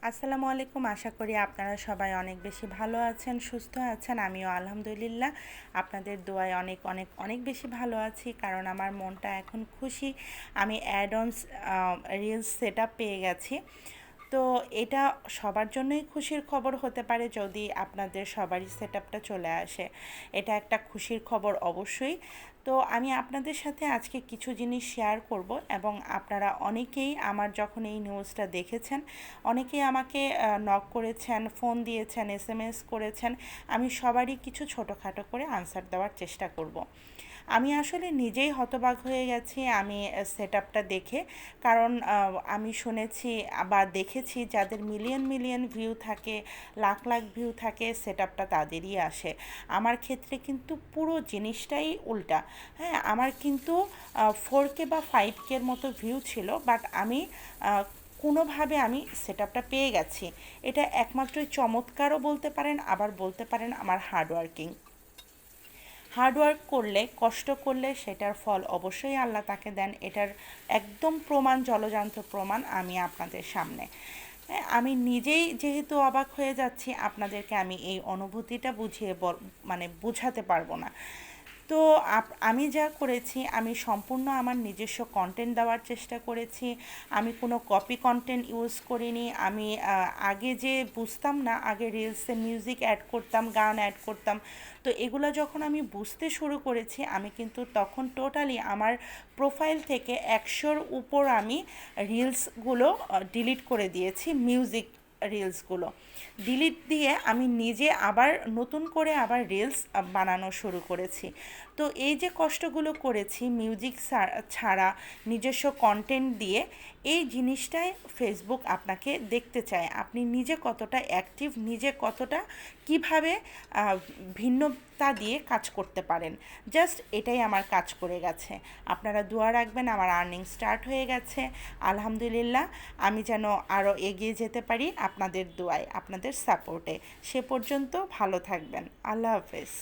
আসসালামু আলাইকুম। আশা করি আপনারা সবাই অনেক বেশি ভালো আছেন, সুস্থ আছেন। আমিও আলহামদুলিল্লাহ আপনাদের দোয়ায় অনেক অনেক অনেক বেশি ভালো আছি, কারণ আমার মনটা এখন খুশি। আমি add ons reels set up পেয়ে গেছি। তো এটা সবার জন্যই খুশির খবর হতে পারে যদি আপনাদের সবারই সেট আপটা চলে আসে। এটা একটা খুশির খবর অবশ্যই। তো আমি আপনাদের সাথে আজকে কিছু জিনিস শেয়ার করব, এবং আপনারা অনেকেই আমার যখন এই নিউজটা দেখেছেন, অনেকেই আমাকে নক করেছেন, ফোন দিয়েছেন, এসএমএস করেছেন। আমি সবারই কিছু ছোটোখাটো করে আনসার দেওয়ার চেষ্টা করব। আমি আসলে নিজেই হতবাক হয়ে গেছি আমি সেট আপটা দেখে, কারণ আমি শুনেছি বা দেখেছি যাদের মিলিয়ন মিলিয়ন ভিউ থাকে, লাখ লাখ ভিউ থাকে, সেট আপটা তাদেরই আসে। আমার ক্ষেত্রে কিন্তু পুরো জিনিসটাই উল্টা। হ্যাঁ, আমার কিন্তু 4K বা 5K মতো ভিউ ছিল, বাট আমি কোনোভাবে আমি সেট আপটা পেয়ে গেছি। এটা একমাত্রই চমৎকারও বলতে পারেন, আবার বলতে পারেন আমার হার্ডওয়ার্কিং। হার্ডওয়ার্ক করলে, কষ্ট করলে সেটার ফল অবশ্যই আল্লাহ তাকে দেন। এটার একদম প্রমাণ, জলজান্ত প্রমাণ আমি আপনাদের সামনে। হ্যাঁ, আমি নিজেই যেহেতু অবাক হয়ে যাচ্ছি, আপনাদেরকে আমি এই অনুভূতিটা মানে বুঝাতে পারবো না। তো আমি যা করেছি, আমি সম্পূর্ণ আমার নিজস্ব কন্টেন্ট দেওয়ার চেষ্টা করেছি। আমি কোনো কপি কন্টেন্ট ইউজ করিনি। আমি আগে যে বুঝতাম না, আগে রিলসে মিউজিক অ্যাড করতাম, গান অ্যাড করতাম। তো এগুলো যখন আমি বুঝতে শুরু করেছি, আমি কিন্তু তখন টোটালি আমার প্রোফাইল থেকে 100-র উপর আমি রিলসগুলো ডিলিট করে দিয়েছি। মিউজিক রিলসগুলো ডিলিট দিয়ে আমি নিজে আবার নতুন করে আবার রিলস বানানো শুরু করেছি। তো এই যে কষ্টগুলো করেছি মিউজিক ছাড়া, নিজস্ব কন্টেন্ট দিয়ে, এই জিনিসটাই ফেসবুক আপনাকে দেখতে চায়। আপনি নিজে কতটা অ্যাক্টিভ, নিজে কতটা কিভাবে ভিন্নতা দিয়ে কাজ করতে পারেন। জাস্ট এটাই আমার কাজ করে গেছে। আপনারা দোয়া রাখবেন, আমার আর্নিং স্টার্ট হয়ে গেছে আলহামদুলিল্লাহ। আমি যেন আরও এগিয়ে যেতে পারি আপনাদের দোয়ায়, আপনাদের সাপোর্টে। সে পর্যন্ত ভালো থাকবেন। আল্লাহ হাফেজ।